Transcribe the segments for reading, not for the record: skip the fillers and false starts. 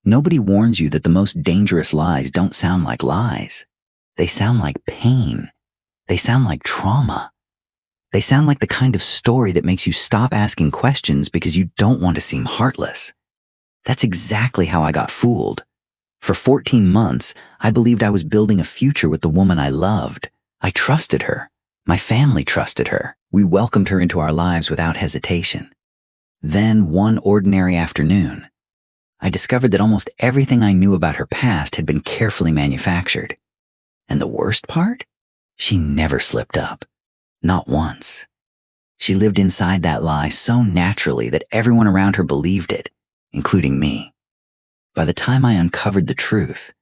Nobody warns you that the most dangerous lies don't sound like lies. They sound like pain. They sound like trauma. They sound like the kind of story that makes you stop asking questions because you don't want to seem heartless. That's exactly how I got fooled. For 14 months, I believed I was building a future with the woman I loved. I trusted her. My family trusted her. We welcomed her into our lives without hesitation. Then, one ordinary afternoon, I discovered that almost everything I knew about her past had been carefully manufactured. And the worst part? She never slipped up. Not once. She lived inside that lie so naturally that everyone around her believed it, including me. By the time I uncovered the truth,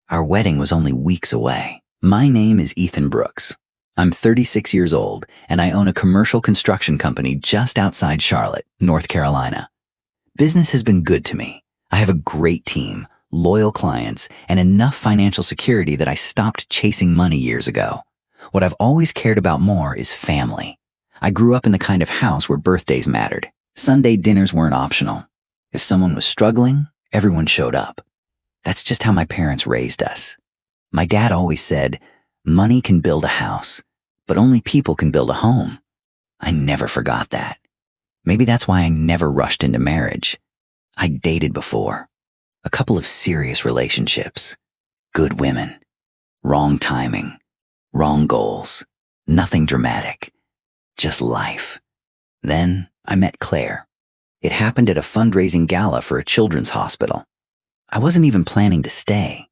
our wedding was only weeks away. My name is Ethan Brooks. I'm 36 years old, and I own a commercial construction company just outside Charlotte, North Carolina. Business has been good to me. I have a great team, loyal clients, and enough financial security that I stopped chasing money years ago. What I've always cared about more is family. I grew up in the kind of house where birthdays mattered. Sunday dinners weren't optional. If someone was struggling, everyone showed up. That's just how my parents raised us. My dad always said, money can build a house, but only people can build a home. I never forgot that. Maybe that's why I never rushed into marriage. I dated before. A couple of serious relationships. Good women. Wrong timing. Wrong goals. Nothing dramatic. Just life. Then I met Claire. It happened at a fundraising gala for a children's hospital. I wasn't even planning to stay.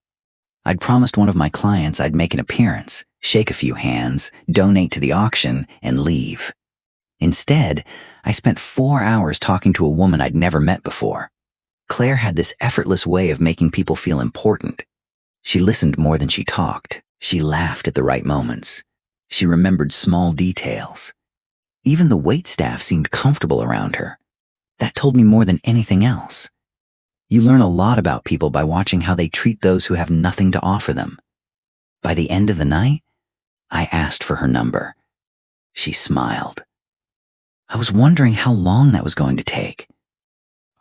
I'd promised one of my clients I'd make an appearance, shake a few hands, donate to the auction, and leave. Instead, I spent 4 hours talking to a woman I'd never met before. Claire had this effortless way of making people feel important. She listened more than she talked. She laughed at the right moments. She remembered small details. Even the waitstaff seemed comfortable around her. That told me more than anything else. You learn a lot about people by watching how they treat those who have nothing to offer them. By the end of the night, I asked for her number. She smiled. I was wondering how long that was going to take.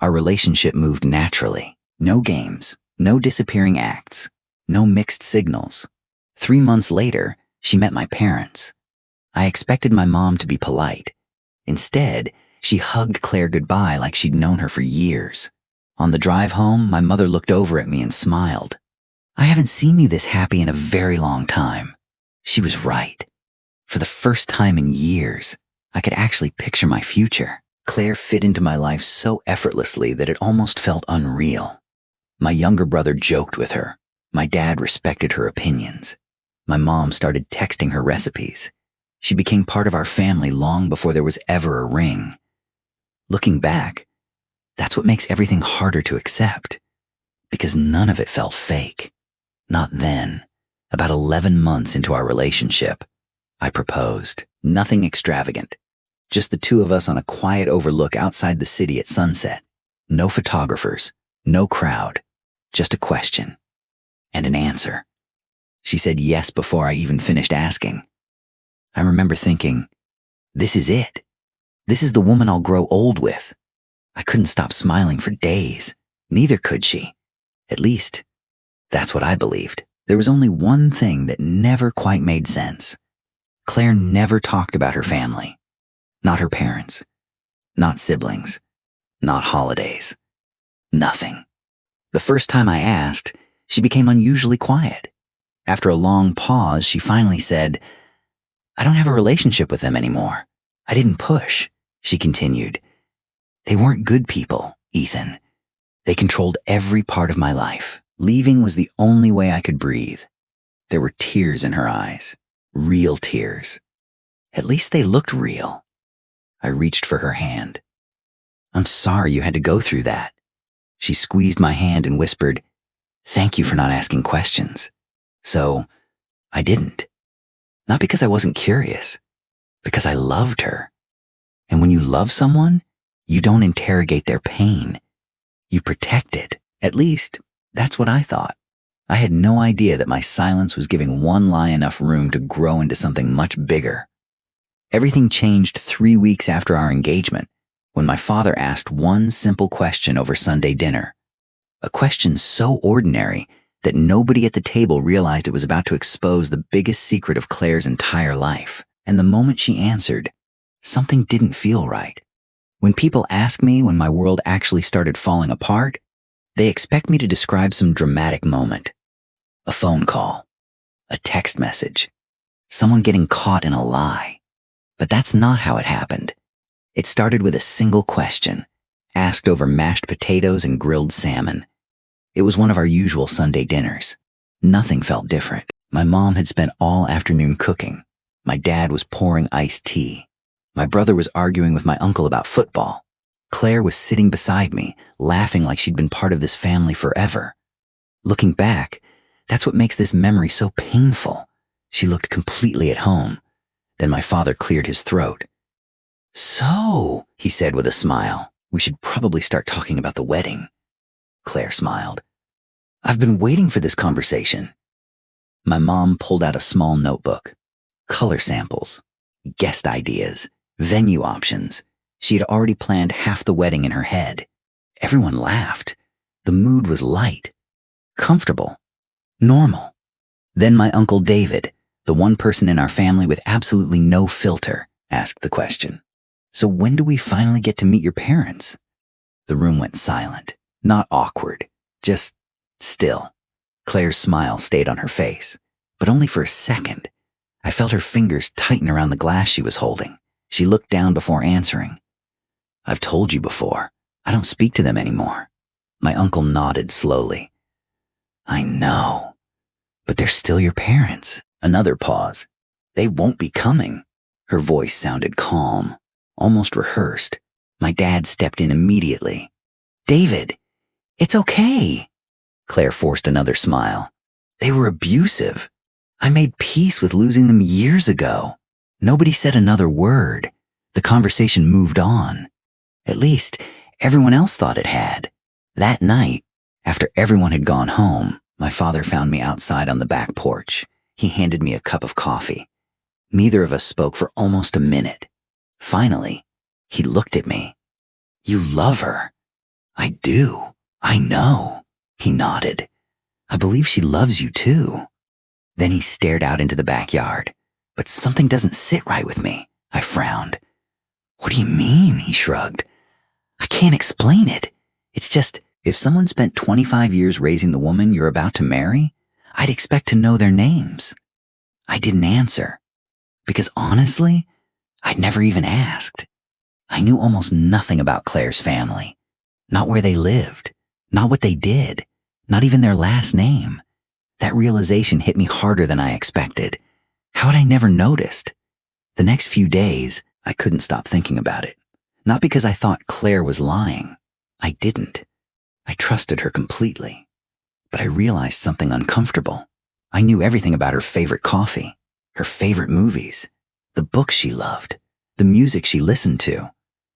Our relationship moved naturally. No games, no disappearing acts, no mixed signals. 3 months later, she met my parents. I expected my mom to be polite. Instead, she hugged Claire goodbye like she'd known her for years. On the drive home, my mother looked over at me and smiled. I haven't seen you this happy in a very long time. She was right. For the first time in years, I could actually picture my future. Claire fit into my life so effortlessly that it almost felt unreal. My younger brother joked with her. My dad respected her opinions. My mom started texting her recipes. She became part of our family long before there was ever a ring. Looking back, that's what makes everything harder to accept. Because none of it felt fake. Not then. About 11 months into our relationship, I proposed. Nothing extravagant. Just the two of us on a quiet overlook outside the city at sunset. No photographers, no crowd, just a question and an answer. She said yes before I even finished asking. I remember thinking, this is it. This is the woman I'll grow old with. I couldn't stop smiling for days. Neither could she. At least, that's what I believed. There was only one thing that never quite made sense. Claire never talked about her family. Not her parents. Not siblings. Not holidays. Nothing. The first time I asked, she became unusually quiet. After a long pause, she finally said, I don't have a relationship with them anymore. I didn't push, she continued. They weren't good people, Ethan. They controlled every part of my life. Leaving was the only way I could breathe. There were tears in her eyes. Real tears. At least they looked real. I reached for her hand. I'm sorry you had to go through that. She squeezed my hand and whispered, thank you for not asking questions. So, I didn't. Not because I wasn't curious, because I loved her. And when you love someone, you don't interrogate their pain. You protect it. At least, that's what I thought. I had no idea that my silence was giving one lie enough room to grow into something much bigger. Everything changed 3 weeks after our engagement, when my father asked one simple question over Sunday dinner. A question so ordinary that nobody at the table realized it was about to expose the biggest secret of Claire's entire life. And the moment she answered, something didn't feel right. When people ask me when my world actually started falling apart, they expect me to describe some dramatic moment. A phone call, a text message, someone getting caught in a lie. But that's not how it happened. It started with a single question, asked over mashed potatoes and grilled salmon. It was one of our usual Sunday dinners. Nothing felt different. My mom had spent all afternoon cooking. My dad was pouring iced tea. My brother was arguing with my uncle about football. Claire was sitting beside me, laughing like she'd been part of this family forever. Looking back, that's what makes this memory so painful. She looked completely at home. Then my father cleared his throat. "So," he said with a smile, "we should probably start talking about the wedding." Claire smiled. "I've been waiting for this conversation." My mom pulled out a small notebook. Color samples, guest ideas, venue options. She had already planned half the wedding in her head. Everyone laughed. The mood was light, comfortable, normal. Then my Uncle David, the one person in our family with absolutely no filter, asked the question. "So when do we finally get to meet your parents?" The room went silent. Not awkward, just still. Claire's smile stayed on her face, but only for a second. I felt her fingers tighten around the glass she was holding. She looked down before answering. "I've told you before. I don't speak to them anymore." My uncle nodded slowly. "I know, but they're still your parents." Another pause. "They won't be coming." Her voice sounded calm, almost rehearsed. My dad stepped in immediately. "David, it's okay." Claire forced another smile. "They were abusive. I made peace with losing them years ago." Nobody said another word. The conversation moved on. At least, everyone else thought it had. That night, after everyone had gone home, my father found me outside on the back porch. He handed me a cup of coffee. Neither of us spoke for almost a minute. Finally, he looked at me. "You love her." "I do. I know." He nodded. "I believe she loves you too." Then he stared out into the backyard. "But something doesn't sit right with me." I frowned. "What do you mean?" He shrugged. "I can't explain it. It's just, if someone spent 25 years raising the woman you're about to marry, I'd expect to know their names." I didn't answer, because honestly, I'd never even asked. I knew almost nothing about Claire's family. Not where they lived, not what they did, not even their last name. That realization hit me harder than I expected. How had I never noticed? The next few days, I couldn't stop thinking about it. Not because I thought Claire was lying. I didn't. I trusted her completely. But I realized something uncomfortable. I knew everything about her favorite coffee, her favorite movies, the books she loved, the music she listened to.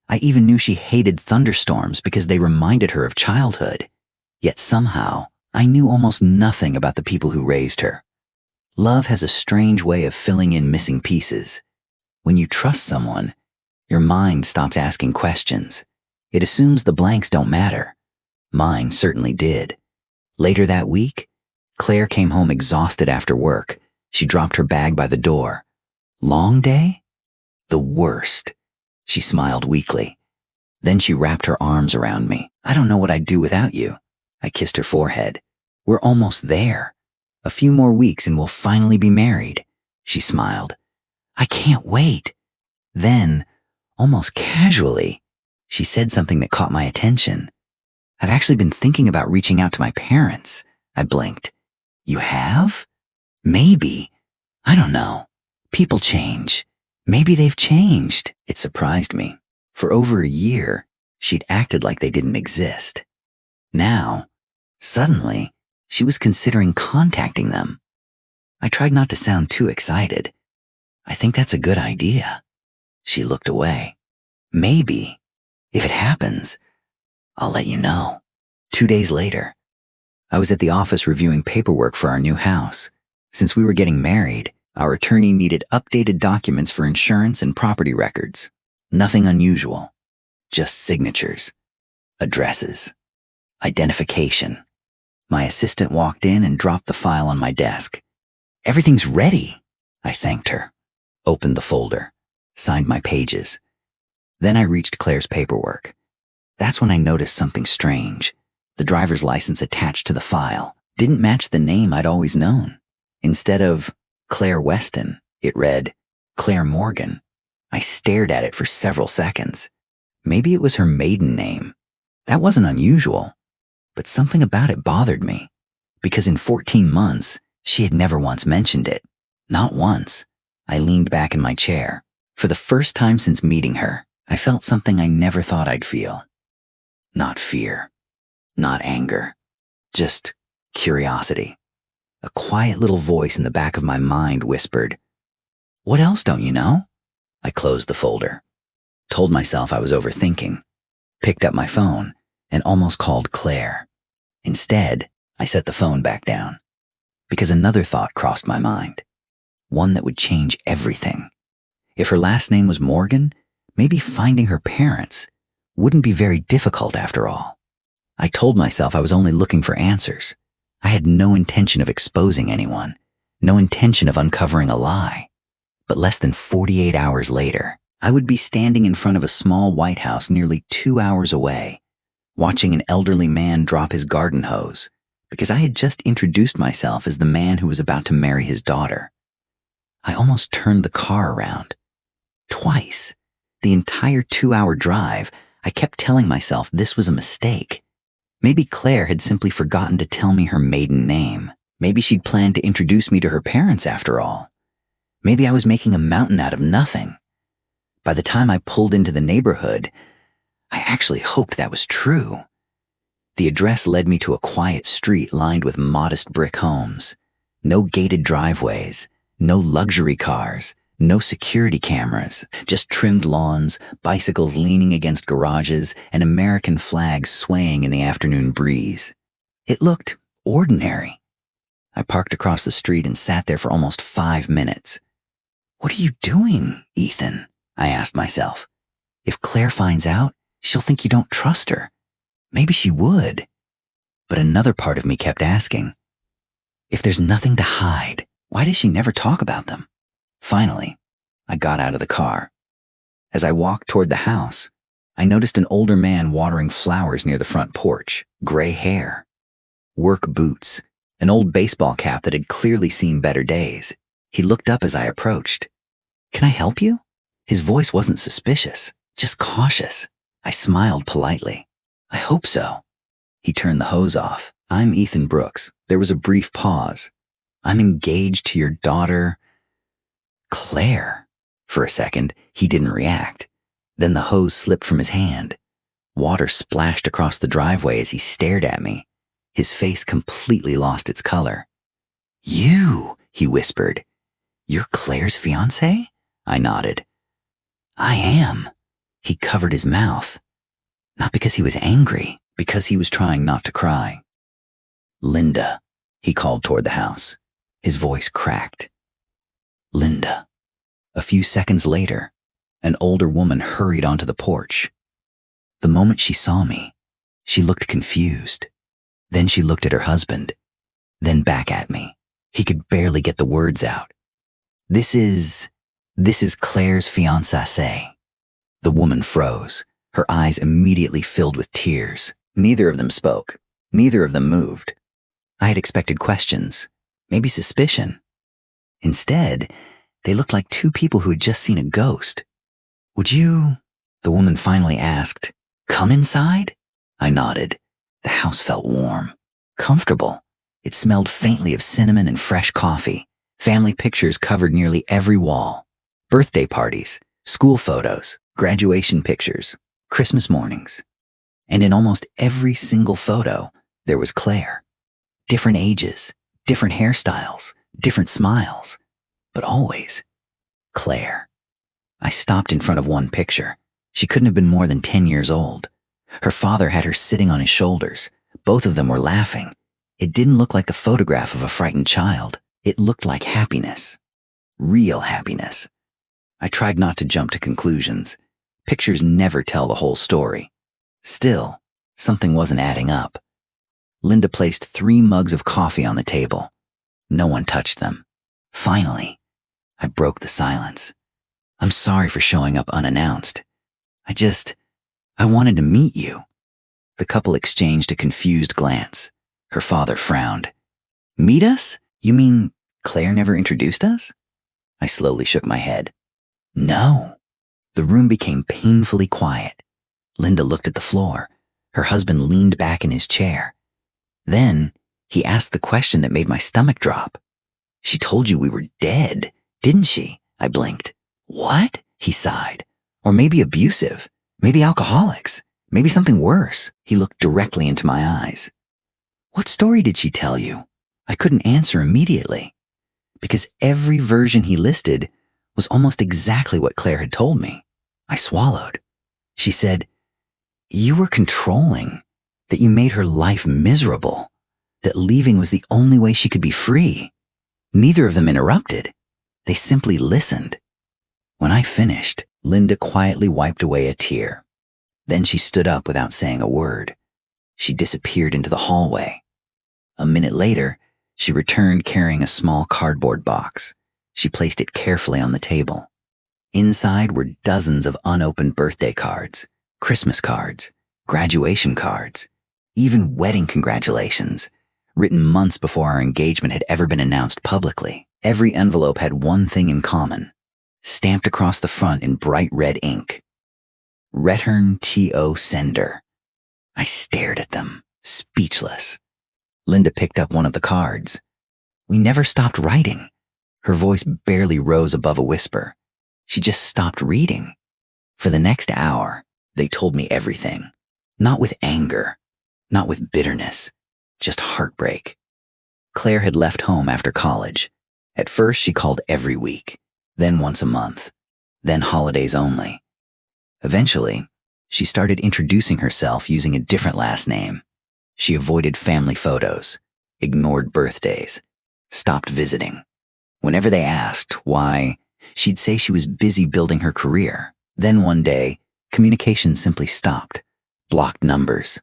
I even knew she hated thunderstorms because they reminded her of childhood. Yet somehow, I knew almost nothing about the people who raised her. Love has a strange way of filling in missing pieces. When you trust someone, your mind stops asking questions. It assumes the blanks don't matter. Mine certainly did. Later that week, Claire came home exhausted after work. She dropped her bag by the door. "Long day?" "The worst." She smiled weakly. Then she wrapped her arms around me. "I don't know what I'd do without you." I kissed her forehead. "We're almost there. A few more weeks and we'll finally be married." She smiled. "I can't wait." Then, almost casually, she said something that caught my attention. "I've actually been thinking about reaching out to my parents." I blinked. "You have?" "Maybe. I don't know. People change. Maybe they've changed." It surprised me. For over a year, she'd acted like they didn't exist. Now, suddenly, she was considering contacting them. I tried not to sound too excited. "I think that's a good idea." She looked away. "Maybe. If it happens, I'll let you know." 2 days later, I was at the office reviewing paperwork for our new house. Since we were getting married, our attorney needed updated documents for insurance and property records. Nothing unusual. Just signatures. Addresses. Identification. My assistant walked in and dropped the file on my desk. "Everything's ready," I thanked her. Opened the folder, signed my pages. Then I reached Claire's paperwork. That's when I noticed something strange. The driver's license attached to the file didn't match the name I'd always known. Instead of Claire Weston, it read Claire Morgan. I stared at it for several seconds. Maybe it was her maiden name. That wasn't unusual. But something about it bothered me, because in 14 months, she had never once mentioned it. Not once. I leaned back in my chair. For the first time since meeting her, I felt something I never thought I'd feel. Not fear. Not anger. Just curiosity. A quiet little voice in the back of my mind whispered, "What else don't you know?" I closed the folder. Told myself I was overthinking. Picked up my phone and almost called Claire. Instead, I set the phone back down, because another thought crossed my mind. One that would change everything. If her last name was Morgan, maybe finding her parents wouldn't be very difficult after all. I told myself I was only looking for answers. I had no intention of exposing anyone, no intention of uncovering a lie. But less than 48 hours later, I would be standing in front of a small white house nearly 2 hours away, watching an elderly man drop his garden hose, because I had just introduced myself as the man who was about to marry his daughter. I almost turned the car around. Twice. The entire 2-hour drive, I kept telling myself this was a mistake. Maybe Claire had simply forgotten to tell me her maiden name. Maybe she'd planned to introduce me to her parents after all. Maybe I was making a mountain out of nothing. By the time I pulled into the neighborhood, I actually hoped that was true. The address led me to a quiet street lined with modest brick homes. No gated driveways, no luxury cars, no security cameras, just trimmed lawns, bicycles leaning against garages, and American flags swaying in the afternoon breeze. It looked ordinary. I parked across the street and sat there for almost 5 minutes. "What are you doing, Ethan?" I asked myself. "If Claire finds out, she'll think you don't trust her. Maybe she would." But another part of me kept asking, if there's nothing to hide, why does she never talk about them? Finally, I got out of the car. As I walked toward the house, I noticed an older man watering flowers near the front porch, gray hair, work boots, an old baseball cap that had clearly seen better days. He looked up as I approached. "Can I help you?" His voice wasn't suspicious, just cautious. I smiled politely. "I hope so." He turned the hose off. "I'm Ethan Brooks." There was a brief pause. "I'm engaged to your daughter, Claire." For a second, he didn't react. Then the hose slipped from his hand. Water splashed across the driveway as he stared at me. His face completely lost its color. "You," he whispered. "You're Claire's fiancé?" I nodded. "I am." He covered his mouth. Not because he was angry, because he was trying not to cry. "Linda," he called toward the house. His voice cracked. "Linda." A few seconds later, an older woman hurried onto the porch. The moment she saw me, she looked confused. Then she looked at her husband, then back at me. He could barely get the words out. This is Claire's fiancé." The woman froze. Her eyes immediately filled with tears. Neither of them spoke. Neither of them moved. I had expected questions, maybe suspicion. Instead, they looked like two people who had just seen a ghost. "Would you," the woman finally asked, "come inside?" I nodded. The house felt warm, comfortable. It smelled faintly of cinnamon and fresh coffee. Family pictures covered nearly every wall. Birthday parties, school photos, graduation pictures, Christmas mornings. And in almost every single photo, there was Claire. Different ages, different hairstyles, different smiles, but always Claire. I stopped in front of one picture. She couldn't have been more than 10 years old. Her father had her sitting on his shoulders. Both of them were laughing. It didn't look like the photograph of a frightened child. It looked like happiness. Real happiness. I tried not to jump to conclusions. Pictures never tell the whole story. Still, something wasn't adding up. Linda placed 3 mugs of coffee on the table. No one touched them. Finally, I broke the silence. I'm sorry for showing up unannounced. I wanted to meet you. The couple exchanged a confused glance. Her father frowned. Meet us? You mean Claire never introduced us? I slowly shook my head. No. The room became painfully quiet. Linda looked at the floor. Her husband leaned back in his chair. Then he asked the question that made my stomach drop. She told you we were dead, didn't she? I blinked. What? He sighed. Or maybe abusive. Maybe alcoholics. Maybe something worse. He looked directly into my eyes. What story did she tell you? I couldn't answer immediately, because every version he listed was almost exactly what Claire had told me. I swallowed. She said, you were controlling, that you made her life miserable, that leaving was the only way she could be free. Neither of them interrupted. They simply listened. When I finished, Linda quietly wiped away a tear. Then she stood up without saying a word. She disappeared into the hallway. A minute later, she returned carrying a small cardboard box. She placed it carefully on the table. Inside were dozens of unopened birthday cards, Christmas cards, graduation cards, even wedding congratulations, written months before our engagement had ever been announced publicly. Every envelope had one thing in common, stamped across the front in bright red ink. Return T.O. Sender. I stared at them, speechless. Linda picked up one of the cards. We never stopped writing. Her voice barely rose above a whisper. She just stopped reading. For the next hour, they told me everything. Not with anger, not with bitterness, just heartbreak. Claire had left home after college. At first, she called every week, then once a month, then holidays only. Eventually, she started introducing herself using a different last name. She avoided family photos, ignored birthdays, stopped visiting. Whenever they asked why, she'd say she was busy building her career. Then one day, communication simply stopped. Blocked numbers,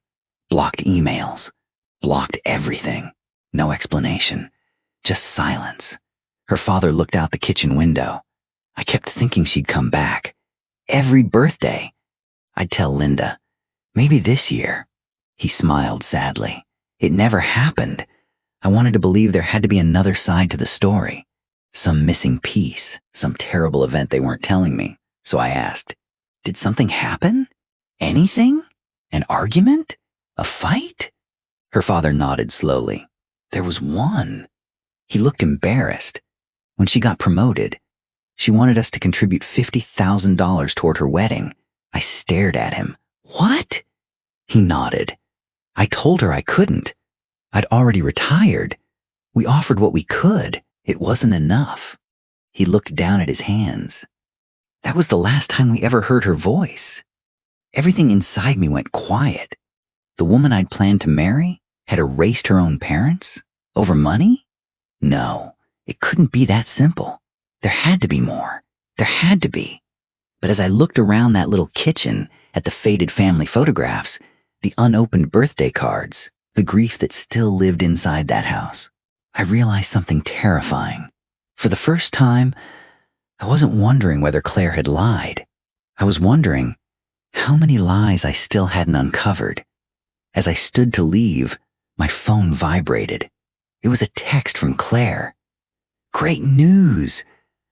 blocked emails, blocked everything. No explanation, just silence. Her father looked out the kitchen window. I kept thinking she'd come back. Every birthday, I'd tell Linda, maybe this year. He smiled sadly. It never happened. I wanted to believe there had to be another side to the story. Some missing piece, some terrible event they weren't telling me. So I asked, did something happen? Anything? An argument? A fight? Her father nodded slowly. There was one. He looked embarrassed. When she got promoted, she wanted us to contribute $50,000 toward her wedding. I stared at him. What? He nodded. I told her I couldn't. I'd already retired. We offered what we could. It wasn't enough. He looked down at his hands. That was the last time we ever heard her voice. Everything inside me went quiet. The woman I'd planned to marry had erased her own parents? Over money? No, it couldn't be that simple. There had to be more. There had to be. But as I looked around that little kitchen at the faded family photographs, the unopened birthday cards, the grief that still lived inside that house, I realized something terrifying. For the first time, I wasn't wondering whether Claire had lied. I was wondering how many lies I still hadn't uncovered. As I stood to leave, my phone vibrated. It was a text from Claire. Great news!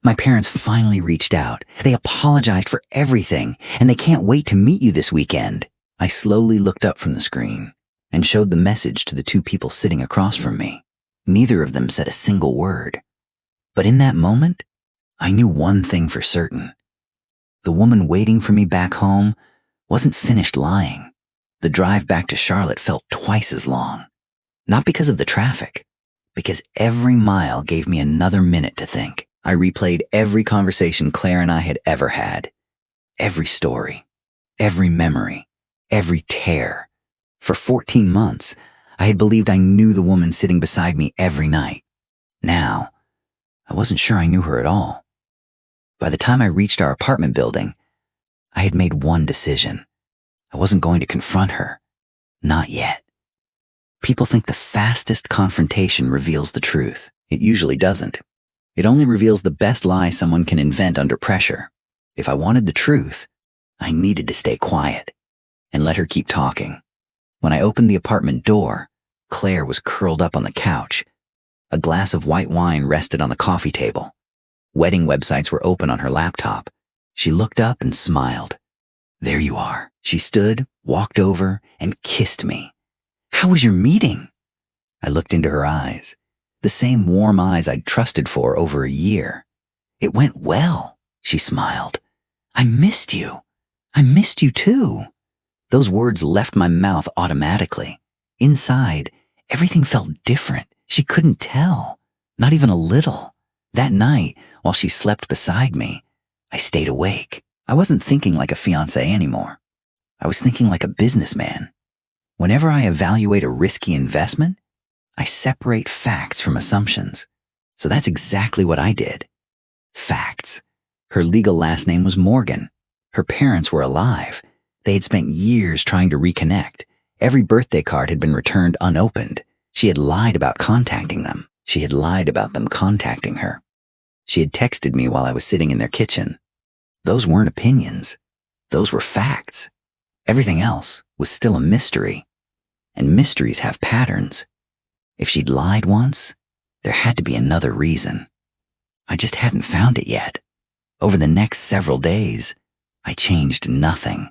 My parents finally reached out. They apologized for everything, and they can't wait to meet you this weekend. I slowly looked up from the screen and showed the message to the 2 people sitting across from me. Neither of them said a single word. But in that moment, I knew one thing for certain. The woman waiting for me back home wasn't finished lying. The drive back to Charlotte felt twice as long. Not because of the traffic, because every mile gave me another minute to think. I replayed every conversation Claire and I had ever had. Every story, every memory, every tear. For 14 months, I had believed I knew the woman sitting beside me every night. Now, I wasn't sure I knew her at all. By the time I reached our apartment building, I had made one decision. I wasn't going to confront her. Not yet. People think the fastest confrontation reveals the truth. It usually doesn't. It only reveals the best lie someone can invent under pressure. If I wanted the truth, I needed to stay quiet and let her keep talking. When I opened the apartment door, Claire was curled up on the couch. A glass of white wine rested on the coffee table. Wedding websites were open on her laptop. She looked up and smiled. "There you are." She stood, walked over, and kissed me. "How was your meeting?" I looked into her eyes, the same warm eyes I'd trusted for over a year. "It went well," she smiled. "I missed you. I missed you too." Those words left my mouth automatically. Inside, everything felt different. She couldn't tell, not even a little. That night, while she slept beside me, I stayed awake. I wasn't thinking like a fiancé anymore. I was thinking like a businessman. Whenever I evaluate a risky investment, I separate facts from assumptions. So that's exactly what I did. Facts. Her legal last name was Morgan. Her parents were alive. They had spent years trying to reconnect. Every birthday card had been returned unopened. She had lied about contacting them. She had lied about them contacting her. She had texted me while I was sitting in their kitchen. Those weren't opinions. Those were facts. Everything else was still a mystery. And mysteries have patterns. If she'd lied once, there had to be another reason. I just hadn't found it yet. Over the next several days, I changed nothing.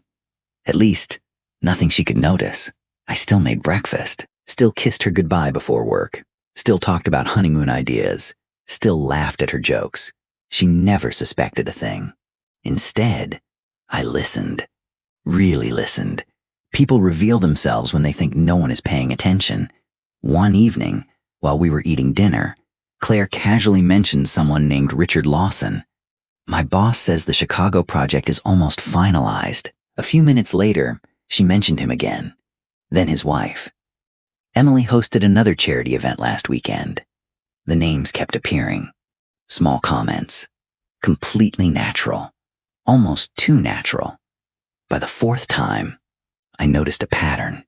At least, nothing she could notice. I still made breakfast, still kissed her goodbye before work, still talked about honeymoon ideas, still laughed at her jokes. She never suspected a thing. Instead, I listened. Really listened. People reveal themselves when they think no one is paying attention. One evening, while we were eating dinner, Claire casually mentioned someone named Richard Lawson. "My boss says the Chicago project is almost finalized." A few minutes later, she mentioned him again. Then his wife. "Emily hosted another charity event last weekend." The names kept appearing. Small comments. Completely natural. Almost too natural. By the fourth time, I noticed a pattern.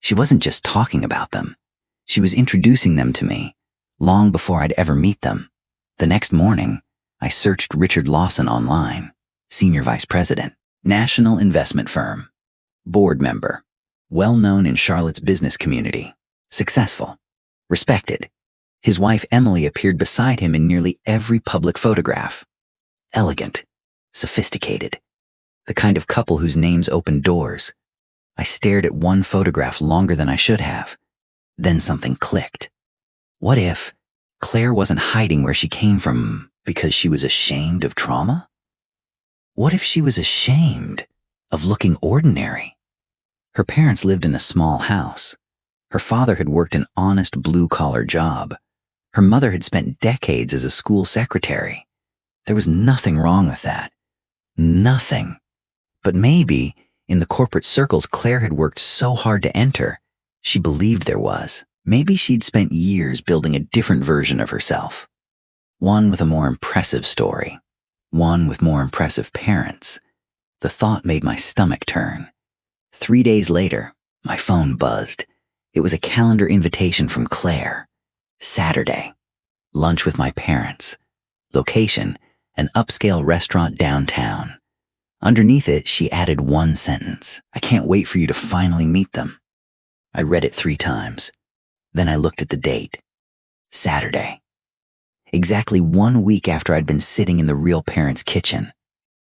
She wasn't just talking about them. She was introducing them to me, long before I'd ever meet them. The next morning, I searched Richard Lawson online, senior vice president, national investment firm, board member, well-known in Charlotte's business community, successful, respected. His wife Emily appeared beside him in nearly every public photograph. Elegant, sophisticated, the kind of couple whose names opened doors. I stared at one photograph longer than I should have. Then something clicked. What if Claire wasn't hiding where she came from because she was ashamed of trauma? What if she was ashamed of looking ordinary? Her parents lived in a small house. Her father had worked an honest blue-collar job. Her mother had spent decades as a school secretary. There was nothing wrong with that. Nothing. But maybe, in the corporate circles Claire had worked so hard to enter, she believed there was. Maybe she'd spent years building a different version of herself. One with a more impressive story. One with more impressive parents. The thought made my stomach turn. 3 days later, my phone buzzed. It was a calendar invitation from Claire. Saturday. Lunch with my parents. Location, an upscale restaurant downtown. Underneath it, she added one sentence. "I can't wait for you to finally meet them." I read it 3 times. Then I looked at the date. Saturday. Exactly 1 week after I'd been sitting in the real parents' kitchen.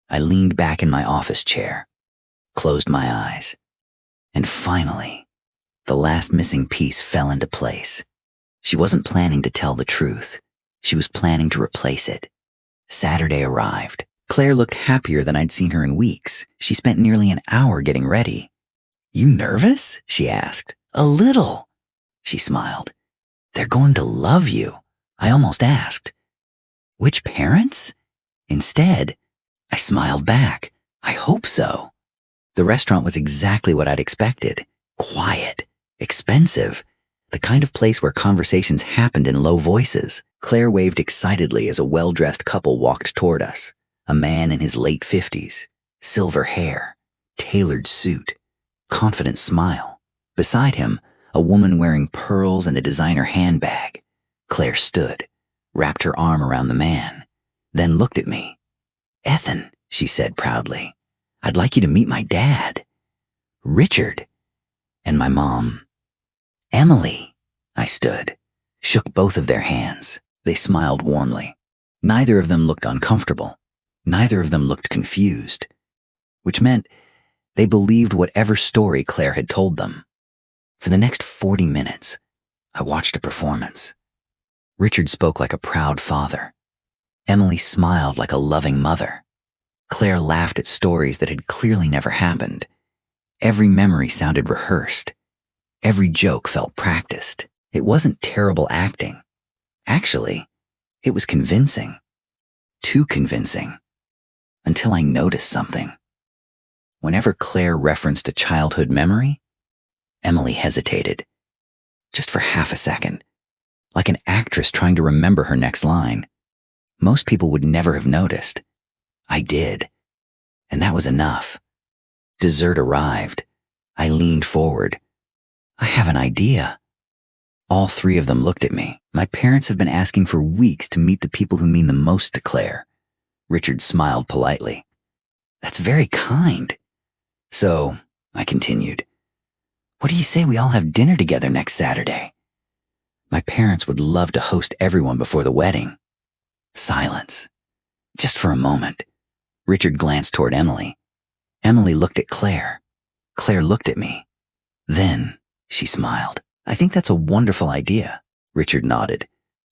I leaned back in my office chair, closed my eyes, and finally, the last missing piece fell into place. She wasn't planning to tell the truth. She was planning to replace it. Saturday arrived. Claire looked happier than I'd seen her in weeks. She spent nearly an hour getting ready. "You nervous?" she asked. "A little." She smiled. "They're going to love you." I almost asked, "Which parents?" Instead, I smiled back. "I hope so." The restaurant was exactly what I'd expected. Quiet, expensive, the kind of place where conversations happened in low voices. Claire waved excitedly as a well-dressed couple walked toward us. A man in his late 50s, silver hair, tailored suit, confident smile. Beside him, A woman wearing pearls and a designer handbag. Claire stood, wrapped her arm around the man, then looked at me. "Ethan," she said proudly, "I'd like you to meet my dad. Richard." And my mom. "Emily." I stood, shook both of their hands. They smiled warmly. Neither of them looked uncomfortable. Neither of them looked confused, which meant they believed whatever story Claire had told them. For the next 40 minutes, I watched a performance. Richard spoke like a proud father. Emily smiled like a loving mother. Claire laughed at stories that had clearly never happened. Every memory sounded rehearsed. Every joke felt practiced. It wasn't terrible acting. Actually, it was convincing. Too convincing. Until I noticed something. Whenever Claire referenced a childhood memory, Emily hesitated. Just for half a second. Like an actress trying to remember her next line. Most people would never have noticed. I did. And that was enough. Dessert arrived. I leaned forward. "I have an idea." All three of them looked at me. My parents have been asking for weeks to meet the people who mean the most to Claire. Richard smiled politely. "That's very kind." "So," I continued, "what do you say we all have dinner together next Saturday? My parents would love to host everyone before the wedding." Silence. Just for a moment. Richard glanced toward Emily. Emily looked at Claire. Claire looked at me. Then she smiled. "I think that's a wonderful idea." Richard nodded.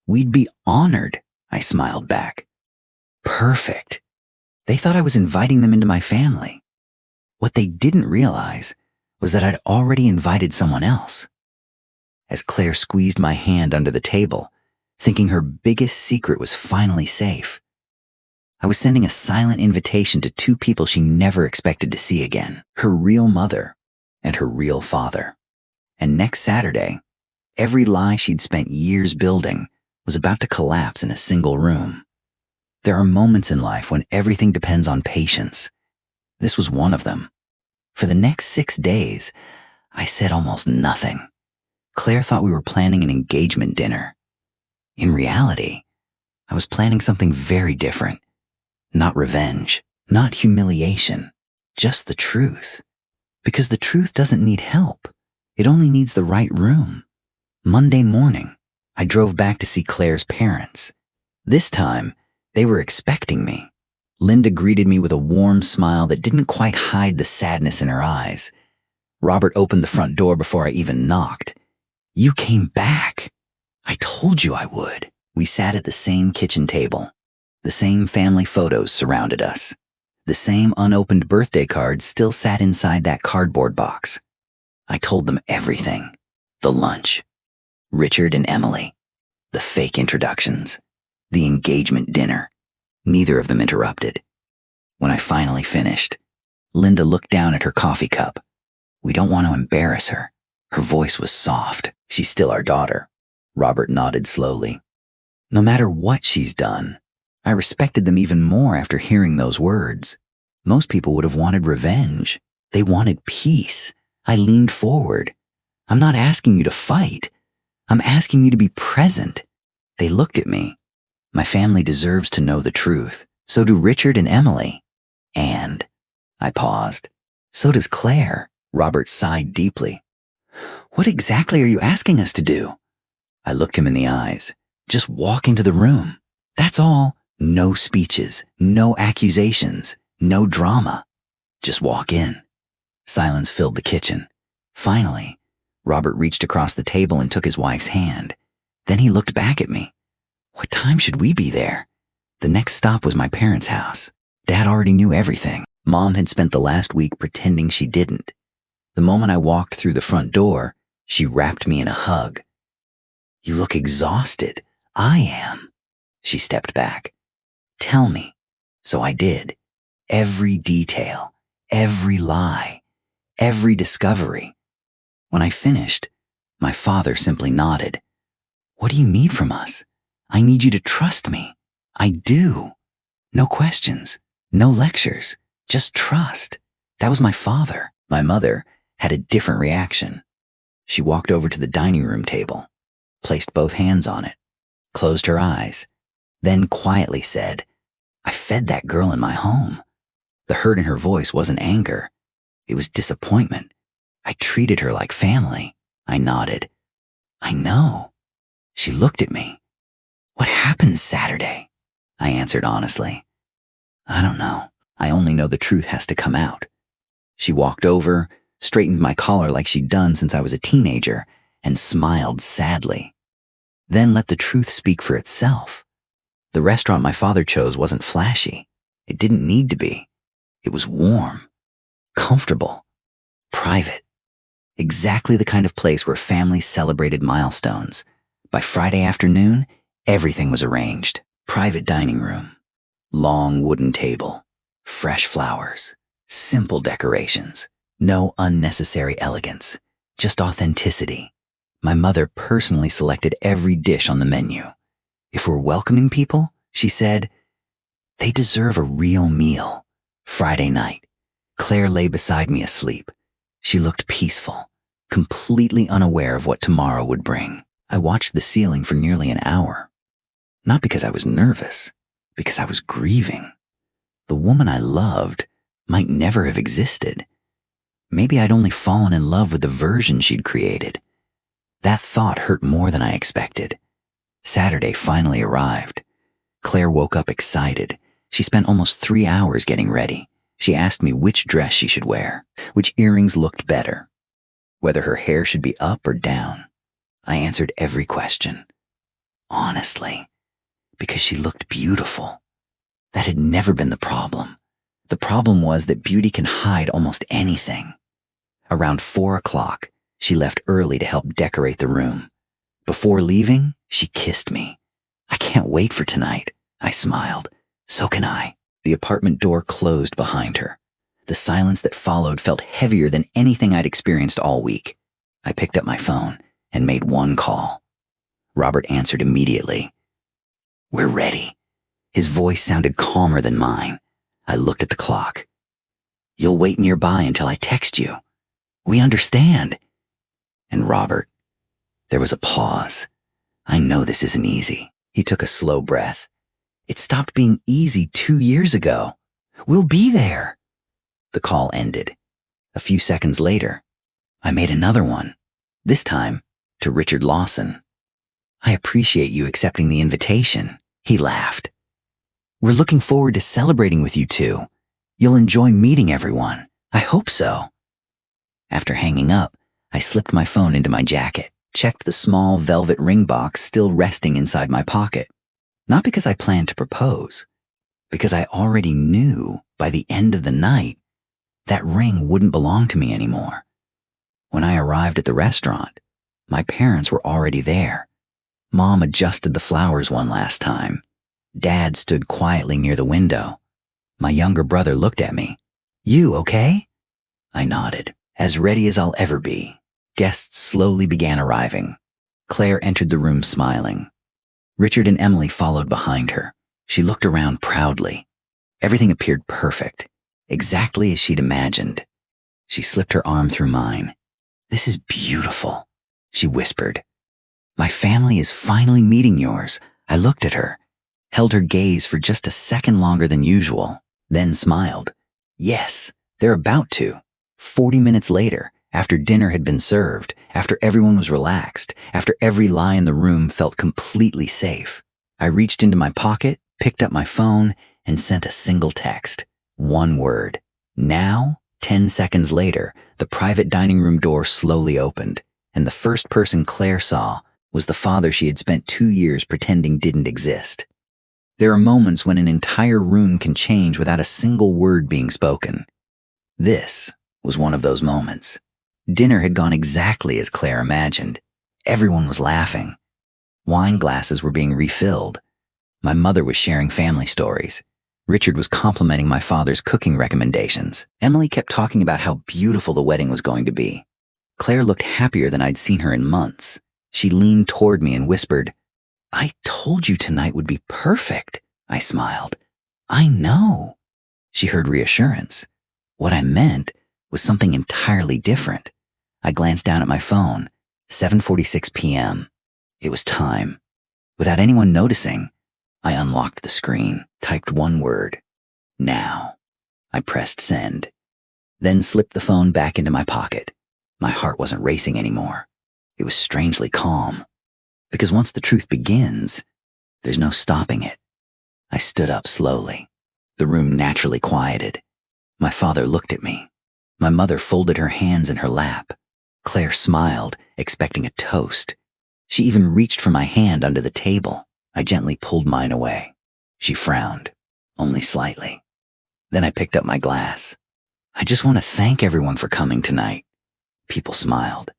"We'd be honored," I smiled back. Perfect. They thought I was inviting them into my family. What they didn't realize was that I'd already invited someone else. As Claire squeezed my hand under the table, thinking her biggest secret was finally safe, I was sending a silent invitation to two people she never expected to see again, her real mother and her real father. And next Saturday, every lie she'd spent years building was about to collapse in a single room. There are moments in life when everything depends on patience. This was one of them. For the next 6 days, I said almost nothing. Claire thought we were planning an engagement dinner. In reality, I was planning something very different. Not revenge, not humiliation, just the truth. Because the truth doesn't need help. It only needs the right room. Monday morning, I drove back to see Claire's parents. This time, they were expecting me. Linda greeted me with a warm smile that didn't quite hide the sadness in her eyes. Robert opened the front door before I even knocked. "You came back. I told you I would." We sat at the same kitchen table. The same family photos surrounded us. The same unopened birthday cards still sat inside that cardboard box. I told them everything. The lunch. Richard and Emily. The fake introductions. The engagement dinner. Neither of them interrupted. When I finally finished, Linda looked down at her coffee cup. "We don't want to embarrass her." Her voice was soft. "She's still our daughter." Robert nodded slowly. No matter what she's done, I respected them even more after hearing those words. Most people would have wanted revenge. They wanted peace. I leaned forward. "I'm not asking you to fight. I'm asking you to be present." They looked at me. My family deserves to know the truth. So do Richard and Emily. And, I paused, so does Claire. Robert sighed deeply. "What exactly are you asking us to do?" I looked him in the eyes. "Just walk into the room. That's all. No speeches, no accusations, no drama. Just walk in." Silence filled the kitchen. Finally, Robert reached across the table and took his wife's hand. Then he looked back at me. What time should we be there? The next stop was my parents' house. Dad already knew everything. Mom had spent the last week pretending she didn't. The moment I walked through the front door, she wrapped me in a hug. "You look exhausted." "I am." She stepped back. "Tell me." So I did. Every detail, every lie, every discovery. When I finished, my father simply nodded. "What do you need from us? I need you to trust me." "I do." No questions, no lectures, just trust. That was my father. My mother had a different reaction. She walked over to the dining room table, placed both hands on it, closed her eyes, then quietly said, "I fed that girl in my home." The hurt in her voice wasn't anger. It was disappointment. "I treated her like family." I nodded. "I know." She looked at me. "What happened Saturday?" I answered honestly. "I don't know. I only know the truth has to come out." She walked over, straightened my collar like she'd done since I was a teenager, and smiled sadly. Then let the truth speak for itself. The restaurant my father chose wasn't flashy. It didn't need to be. It was warm, comfortable, private. Exactly the kind of place where families celebrated milestones. By Friday afternoon, everything was arranged. Private dining room, long wooden table, fresh flowers, simple decorations, no unnecessary elegance, just authenticity. My mother personally selected every dish on the menu. If we're welcoming people, she said, they deserve a real meal. Friday night, Claire lay beside me asleep. She looked peaceful, completely unaware of what tomorrow would bring. I watched the ceiling for nearly an hour. Not because I was nervous, because I was grieving. The woman I loved might never have existed. Maybe I'd only fallen in love with the version she'd created. That thought hurt more than I expected. Saturday finally arrived. Claire woke up excited. She spent almost 3 hours getting ready. She asked me which dress she should wear, which earrings looked better, whether her hair should be up or down. I answered every question, honestly, because she looked beautiful. That had never been the problem. The problem was that beauty can hide almost anything. Around 4 o'clock, she left early to help decorate the room. Before leaving, she kissed me. "I can't wait for tonight," I smiled. "So can I." The apartment door closed behind her. The silence that followed felt heavier than anything I'd experienced all week. I picked up my phone and made one call. Robert answered immediately. "We're ready." His voice sounded calmer than mine. I looked at the clock. "You'll wait nearby until I text you. We understand." And Robert, there was a pause. "I know this isn't easy." He took a slow breath. "It stopped being easy 2 years ago. We'll be there." The call ended. A few seconds later, I made another one, this time to Richard Lawson. "I appreciate you accepting the invitation." He laughed. "We're looking forward to celebrating with you two. You'll enjoy meeting everyone. I hope so." After hanging up, I slipped my phone into my jacket, checked the small velvet ring box still resting inside my pocket. Not because I planned to propose, because I already knew by the end of the night that ring wouldn't belong to me anymore. When I arrived at the restaurant, my parents were already there. Mom adjusted the flowers one last time. Dad stood quietly near the window. My younger brother looked at me. "You okay?" I nodded, as ready as I'll ever be. Guests slowly began arriving. Claire entered the room smiling. Richard and Emily followed behind her. She looked around proudly. Everything appeared perfect, exactly as she'd imagined. She slipped her arm through mine. "This is beautiful," she whispered. "My family is finally meeting yours." I looked at her, held her gaze for just a second longer than usual, then smiled. Yes, they're about to. 40 minutes later, after dinner had been served, after everyone was relaxed, after every lie in the room felt completely safe, I reached into my pocket, picked up my phone, and sent a single text. One word. Now, 10 seconds later, the private dining room door slowly opened, and the first person Claire saw was the father she had spent 2 years pretending didn't exist. There are moments when an entire room can change without a single word being spoken. This was one of those moments. Dinner had gone exactly as Claire imagined. Everyone was laughing. Wine glasses were being refilled. My mother was sharing family stories. Richard was complimenting my father's cooking recommendations. Emily kept talking about how beautiful the wedding was going to be. Claire looked happier than I'd seen her in months. She leaned toward me and whispered, "I told you tonight would be perfect." I smiled. "I know." She heard reassurance. What I meant was something entirely different. I glanced down at my phone. 7:46 p.m. It was time. Without anyone noticing, I unlocked the screen, typed one word, now. I pressed send, then slipped the phone back into my pocket. My heart wasn't racing anymore. It was strangely calm. Because once the truth begins, there's no stopping it. I stood up slowly. The room naturally quieted. My father looked at me. My mother folded her hands in her lap. Claire smiled, expecting a toast. She even reached for my hand under the table. I gently pulled mine away. She frowned, only slightly. Then I picked up my glass. I just want to thank everyone for coming tonight. People smiled.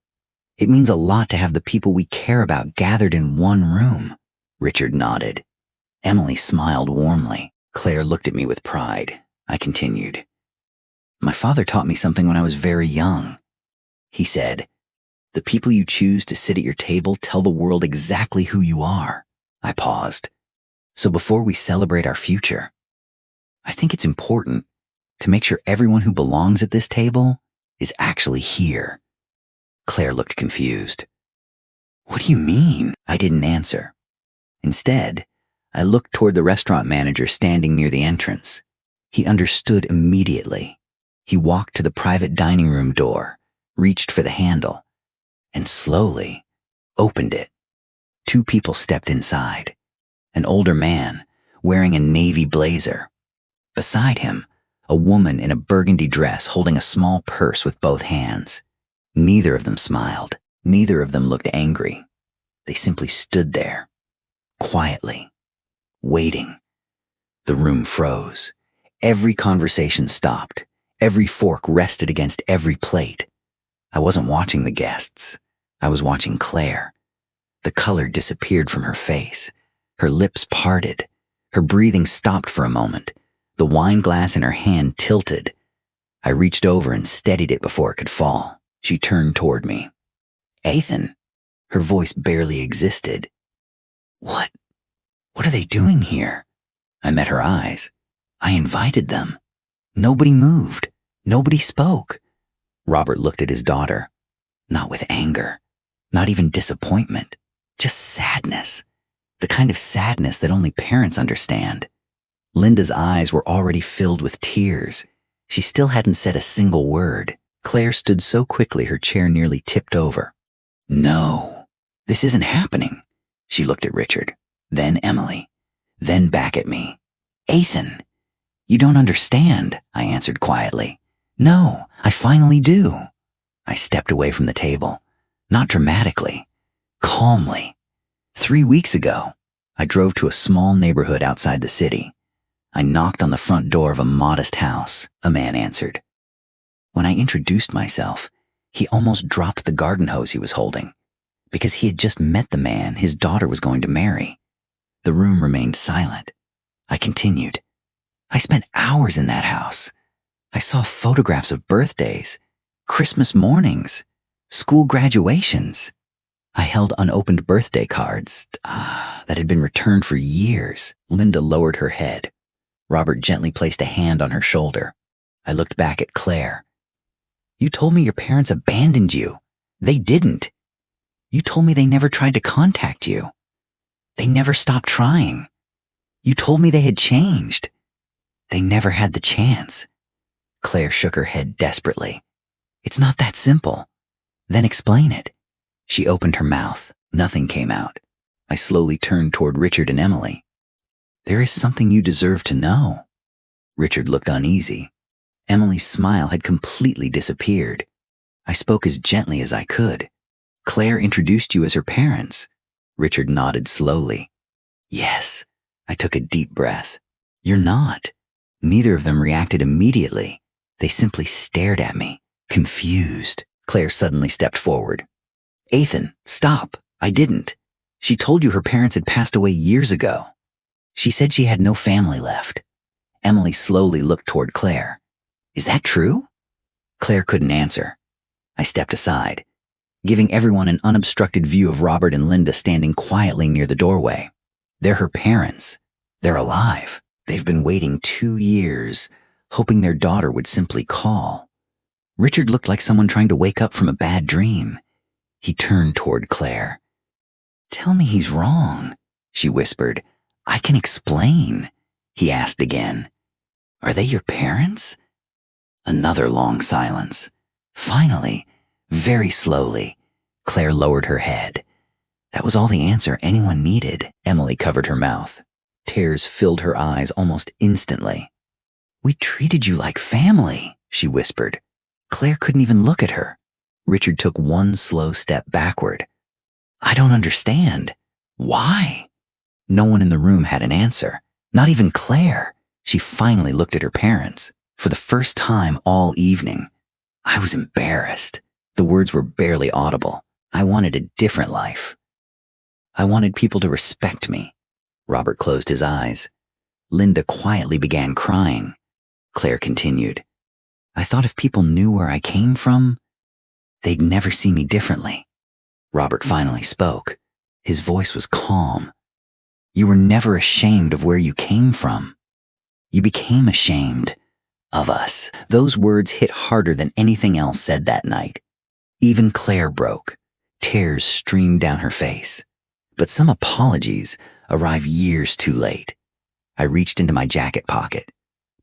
It means a lot to have the people we care about gathered in one room. Richard nodded. Emily smiled warmly. Claire looked at me with pride. I continued. My father taught me something when I was very young. He said, the people you choose to sit at your table tell the world exactly who you are. I paused. So before we celebrate our future, I think it's important to make sure everyone who belongs at this table is actually here. Claire looked confused. What do you mean? I didn't answer. Instead, I looked toward the restaurant manager standing near the entrance. He understood immediately. He walked to the private dining room door, reached for the handle, and slowly opened it. Two people stepped inside. An older man, wearing a navy blazer. Beside him, a woman in a burgundy dress holding a small purse with both hands. Neither of them smiled. Neither of them looked angry. They simply stood there, quietly, waiting. The room froze. Every conversation stopped. Every fork rested against every plate. I wasn't watching the guests. I was watching Claire. The color disappeared from her face. Her lips parted. Her breathing stopped for a moment. The wine glass in her hand tilted. I reached over and steadied it before it could fall. She turned toward me. Ethan. Her voice barely existed. What are they doing here? I met her eyes. I invited them. Nobody moved. Nobody spoke. Robert looked at his daughter. Not with anger. Not even disappointment. Just sadness. The kind of sadness that only parents understand. Linda's eyes were already filled with tears. She still hadn't said a single word. Claire stood so quickly her chair nearly tipped over. No, this isn't happening. She looked at Richard, then Emily, then back at me. Ethan, you don't understand, I answered quietly. No, I finally do. I stepped away from the table, not dramatically, calmly. 3 weeks ago, I drove to a small neighborhood outside the city. I knocked on the front door of a modest house. A man answered. When I introduced myself, he almost dropped the garden hose he was holding, because he had just met the man his daughter was going to marry. The room remained silent. I continued. I spent hours in that house. I saw photographs of birthdays, Christmas mornings, school graduations. I held unopened birthday cards that had been returned for years. Linda lowered her head. Robert gently placed a hand on her shoulder. I looked back at Claire. You told me your parents abandoned you. They didn't. You told me they never tried to contact you. They never stopped trying. You told me they had changed. They never had the chance. Claire shook her head desperately. It's not that simple. Then explain it. She opened her mouth. Nothing came out. I slowly turned toward Richard and Emily. There is something you deserve to know. Richard looked uneasy. Emily's smile had completely disappeared. I spoke as gently as I could. Claire introduced you as her parents. Richard nodded slowly. Yes. I took a deep breath. You're not. Neither of them reacted immediately. They simply stared at me, confused. Claire suddenly stepped forward. Ethan, stop. I didn't. She told you her parents had passed away years ago. She said she had no family left. Emily slowly looked toward Claire. Is that true? Claire couldn't answer. I stepped aside, giving everyone an unobstructed view of Robert and Linda standing quietly near the doorway. They're her parents. They're alive. They've been waiting 2 years, hoping their daughter would simply call. Richard looked like someone trying to wake up from a bad dream. He turned toward Claire. "Tell me he's wrong," she whispered. "I can explain." He asked again. "Are they your parents?" Another long silence. Finally, very slowly, Claire lowered her head. That was all the answer anyone needed. Emily covered her mouth. Tears filled her eyes almost instantly. "We treated you like family," she whispered. Claire couldn't even look at her. Richard took one slow step backward. "I don't understand. Why?" No one in the room had an answer. Not even Claire. She finally looked at her parents. For the first time all evening. I was embarrassed. The words were barely audible. I wanted a different life. I wanted people to respect me. Robert closed his eyes. Linda quietly began crying. Claire continued. "I thought if people knew where I came from, they'd never see me differently." Robert finally spoke. His voice was calm. "You were never ashamed of where you came from. You became ashamed of us." Those words hit harder than anything else said that night. Even Claire broke. Tears streamed down her face. But some apologies arrived years too late. I reached into my jacket pocket,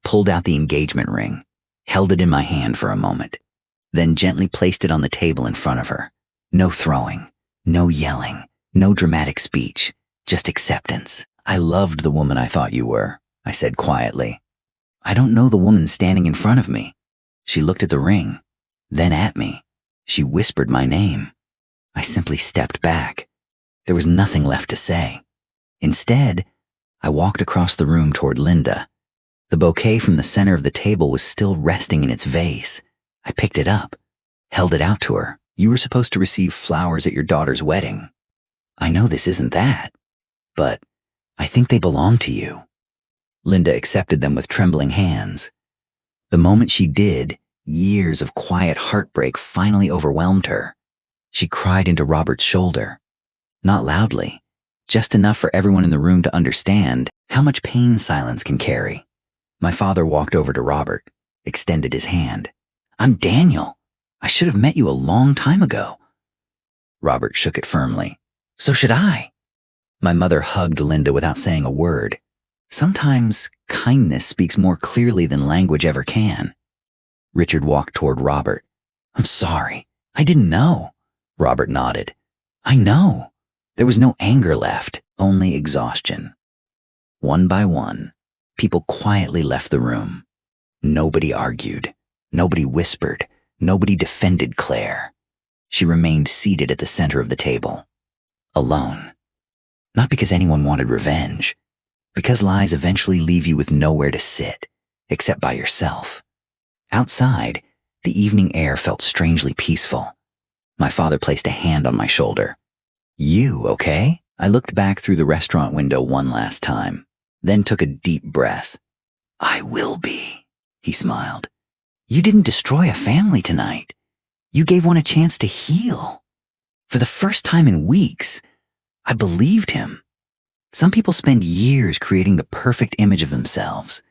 pulled out the engagement ring, held it in my hand for a moment, then gently placed it on the table in front of her. No throwing, no yelling, no dramatic speech, just acceptance. "I loved the woman I thought you were," I said quietly. "I don't know the woman standing in front of me." She looked at the ring, then at me. She whispered my name. I simply stepped back. There was nothing left to say. Instead, I walked across the room toward Linda. The bouquet from the center of the table was still resting in its vase. I picked it up, held it out to her. "You were supposed to receive flowers at your daughter's wedding. I know this isn't that, but I think they belong to you." Linda accepted them with trembling hands. The moment she did, years of quiet heartbreak finally overwhelmed her. She cried into Robert's shoulder. Not loudly, just enough for everyone in the room to understand how much pain silence can carry. My father walked over to Robert, extended his hand. "I'm Daniel. I should have met you a long time ago." Robert shook it firmly. "So should I." My mother hugged Linda without saying a word. Sometimes kindness speaks more clearly than language ever can. Richard walked toward Robert. "I'm sorry. I didn't know." Robert nodded. "I know." There was no anger left, only exhaustion. One by one, people quietly left the room. Nobody argued. Nobody whispered. Nobody defended Claire. She remained seated at the center of the table, alone. Not because anyone wanted revenge, because lies eventually leave you with nowhere to sit, except by yourself. Outside, the evening air felt strangely peaceful. My father placed a hand on my shoulder. "You okay?" I looked back through the restaurant window one last time, then took a deep breath. "I will be," he smiled. "You didn't destroy a family tonight. You gave one a chance to heal." For the first time in weeks, I believed him. Some people spend years creating the perfect image of themselves,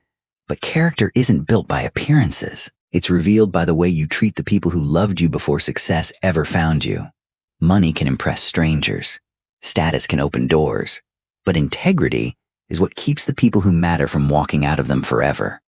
but character isn't built by appearances. It's revealed by the way you treat the people who loved you before success ever found you. Money can impress strangers. Status can open doors. But integrity is what keeps the people who matter from walking out of them forever.